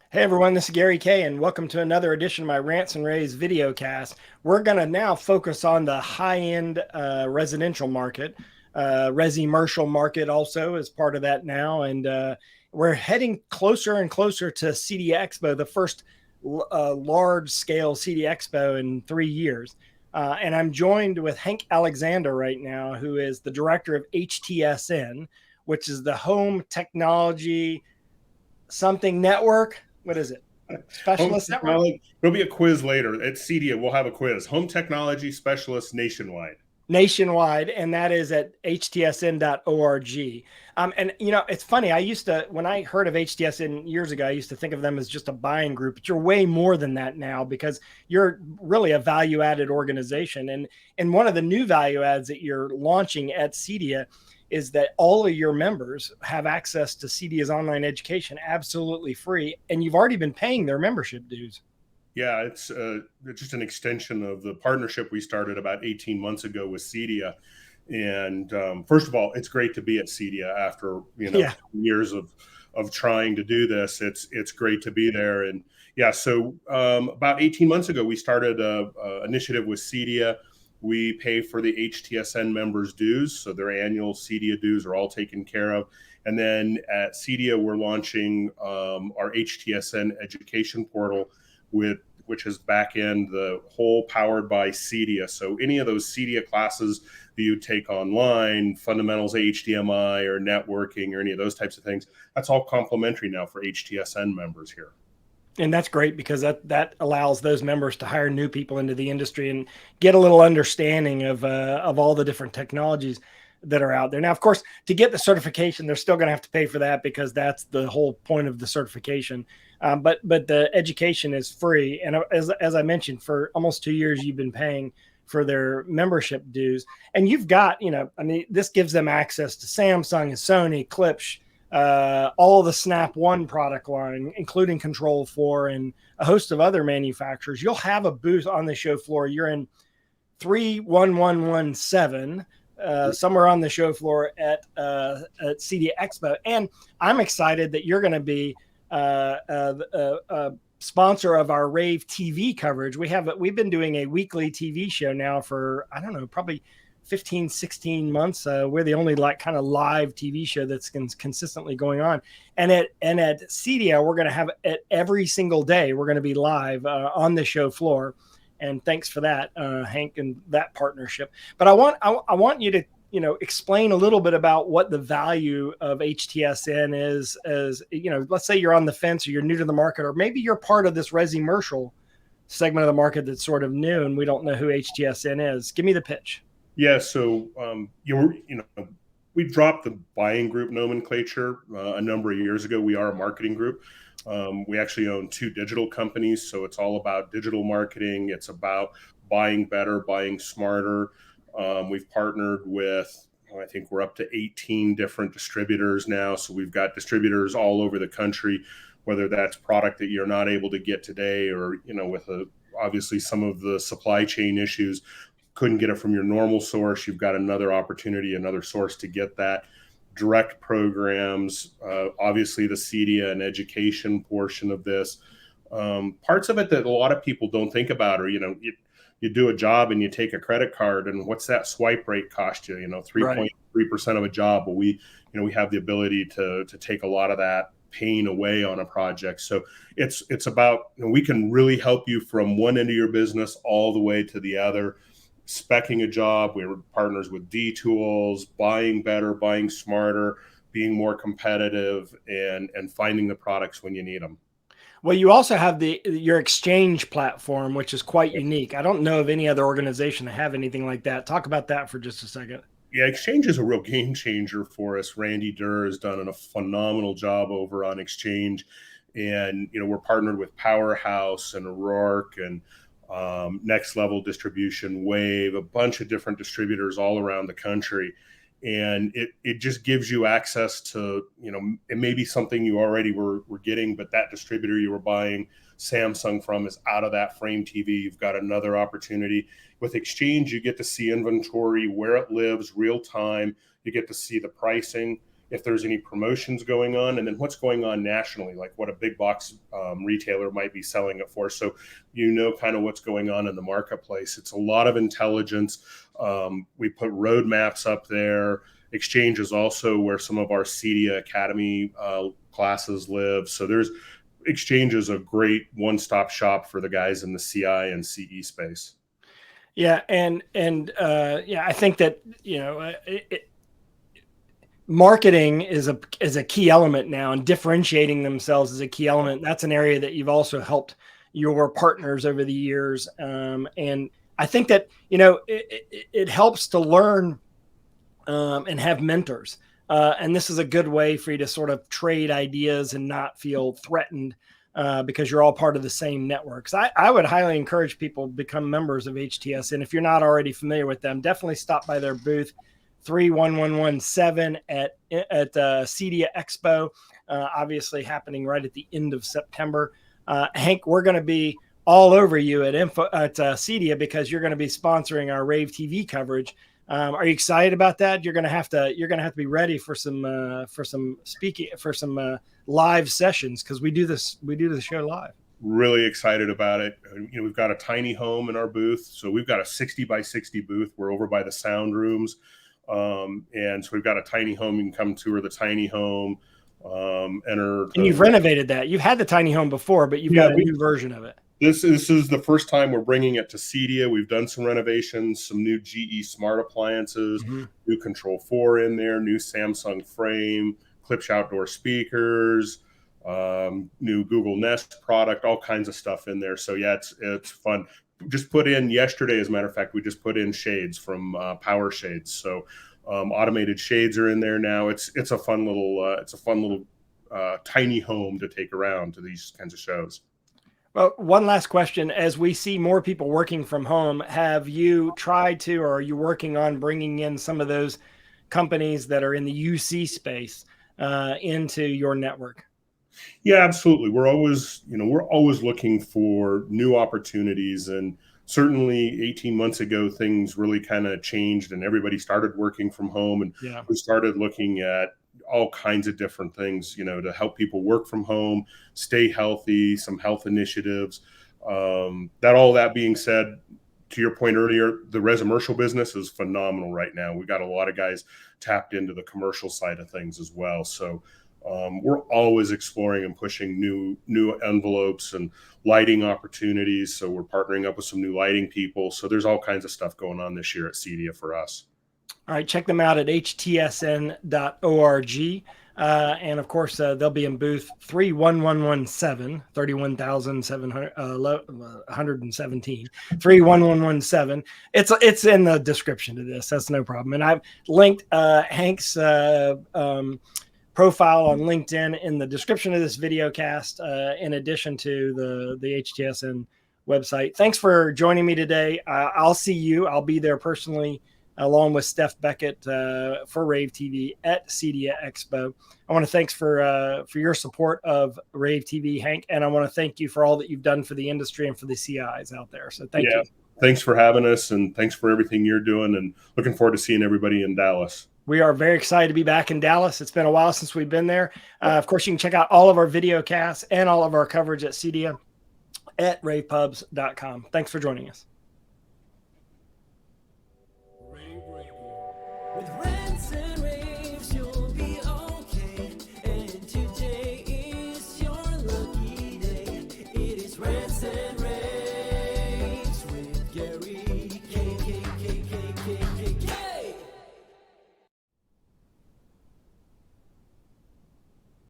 Hey everyone, this is Gary K, and welcome to another edition of my Rants and Raves video cast. We're going to now focus on the high-end residential market. Resi-mercial market also is part of that now, and we're heading closer and closer to CD Expo, the first large-scale CD Expo in 3 years. And I'm joined with Hank Alexander right now, who is the director of HTSN, which is the Home Technology something network. What is it? Specialist network? There'll be a quiz later. At CEDIA, we'll have a quiz. Home Technology Specialist Nationwide. Nationwide, and that is at htsn.org. And, you know, it's funny. When I heard of HTSN years ago, I used to think of them as just a buying group, but you're way more than that now because you're really a value-added organization. And one of the new value adds that you're launching at CEDIA is that all of your members have access to CEDIA's online education absolutely free, and you've already been paying their membership dues. Yeah, it's just an extension of the partnership we started about 18 months ago with CEDIA. And first of all, it's great to be at CEDIA after years of trying to do this. It's great to be there. And yeah, so about 18 months ago, we started a initiative with CEDIA. We pay for the HTSN members' dues, so their annual CEDIA dues are all taken care of. And then at CEDIA, we're launching our HTSN Education portal, which is back end the whole powered by CEDIA. So any of those CEDIA classes that you take online, fundamentals of HDMI or networking or any of those types of things, that's all complimentary now for HTSN members here. And that's great because that allows those members to hire new people into the industry and get a little understanding of all the different technologies that are out there. Now, of course, to get the certification, they're still going to have to pay for that because that's the whole point of the certification. But the education is free. And as I mentioned, for almost 2 years, you've been paying for their membership dues. And you've got, this gives them access to Samsung and Sony, Klipsch, all the Snap One product line, including Control4 and a host of other manufacturers. You'll have a booth on the show floor. You're in 31117, somewhere on the show floor at CEDIA Expo. And I'm excited that you're going to be a sponsor of our rAVe TV coverage. We've been doing a weekly TV show now for, I don't know, probably 15, 16 months. We're the only kind of live TV show that's consistently going on. And at CEDIA, we're going to have it every single day. We're going to be live on the show floor. And thanks for that, Hank, and that partnership. But I want you to, explain a little bit about what the value of HTSN is. As let's say you're on the fence or you're new to the market, or maybe you're part of this resi-mercial segment of the market that's sort of new and we don't know who HTSN is. Give me the pitch. Yeah, so we dropped the buying group nomenclature a number of years ago. We are a marketing group. We actually own 2 digital companies, so it's all about digital marketing. It's about buying better, buying smarter. We've partnered with, I think we're up to 18 different distributors now. So we've got distributors all over the country, whether that's product that you're not able to get today or, with obviously some of the supply chain issues, couldn't get it from your normal source. You've got another opportunity, another source to get that. Direct programs, obviously the CEDIA and education portion of this. Parts of it that a lot of people don't think about are, you do a job and you take a credit card, and what's that swipe rate cost you? 3.3% of a job. But we have the ability to take a lot of that pain away on a project. So it's about, we can really help you from one end of your business all the way to the other. Speccing a job, we were partners with D-Tools, buying better, buying smarter, being more competitive, and finding the products when you need them. Well, you also have your Exchange platform, which is quite unique. I don't know of any other organization that have anything like that. Talk about that for just a second. Yeah, Exchange is a real game changer for us. Randy Durr has done a phenomenal job over on Exchange. And, we're partnered with Powerhouse and O'Rourke and Next Level Distribution, wAVe, a bunch of different distributors all around the country. And it just gives you access to, it may be something you already were getting, but that distributor you were buying Samsung from is out of that frame TV. You've got another opportunity. With Exchange, you get to see inventory, where it lives, real time. You get to see the pricing, if there's any promotions going on, and then what's going on nationally, like what a big box retailer might be selling it for. So you know kind of what's going on in the marketplace. It's a lot of intelligence. We put roadmaps up there. Exchange is also where some of our CEDIA Academy classes live. So Exchange is a great one-stop shop for the guys in the CI and CE space. Yeah, and yeah, I think that marketing is a key element now, and differentiating themselves is a key element. That's an area that you've also helped your partners over the years, and I think that it helps to learn and have mentors. And this is a good way for you to sort of trade ideas and not feel threatened because you're all part of the same networks. I would highly encourage people to become members of HTS. And if you're not already familiar with them, definitely stop by their booth 31117 at CEDIA Expo, obviously happening right at the end of September. Hank, we're going to be all over you at CEDIA because you're going to be sponsoring our rAVe TV coverage. Are you excited about that? You're going to have to be ready for some speaking, for some live sessions, because we do the show live. Really excited about it. We've got a tiny home in our booth, so we've got a 60 by 60 booth. We're over by the sound rooms, and so we've got a tiny home. You can come tour the tiny home. And you've renovated that. You've had the tiny home before, but you've got a new version of it. This is the first time we're bringing it to CEDIA. We've done some renovations, some new GE smart appliances, new Control 4 in there, new Samsung frame, Klipsch outdoor speakers, new Google Nest product, all kinds of stuff in there. So yeah, it's fun. Just put in yesterday, as a matter of fact, we just put in shades from Power Shades. So automated shades are in there now. It's a fun little tiny home to take around to these kinds of shows. Well, one last question. As we see more people working from home, have you tried to, or are you working on bringing in some of those companies that are in the UC space into your network? Yeah, absolutely. We're always looking for new opportunities, and certainly 18 months ago, things really kind of changed and everybody started working from home, and we started looking at all kinds of different things, to help people work from home, stay healthy, some health initiatives. All that being said, to your point earlier, the resimercial business is phenomenal right now. We've got a lot of guys tapped into the commercial side of things as well. So we're always exploring and pushing new envelopes and lighting opportunities. So we're partnering up with some new lighting people. So there's all kinds of stuff going on this year at CEDIA for us. All right, check them out at htsn.org. And of course, they'll be in booth 31117, 31,117, 31117. It's in the description of this. That's no problem. And I've linked Hank's profile on LinkedIn in the description of this video cast, in addition to the HTSN website. Thanks for joining me today. I'll see you. I'll be there personally, along with Steph Beckett for rAVe TV at CEDIA Expo. I want to thanks for your support of rAVe TV, Hank, and I want to thank you for all that you've done for the industry and for the CIs out there. So thank you. Thanks for having us, and thanks for everything you're doing, and looking forward to seeing everybody in Dallas. We are very excited to be back in Dallas. It's been a while since we've been there. Of course, you can check out all of our video casts and all of our coverage at CEDIA at ravepubs.com. Thanks for joining us. With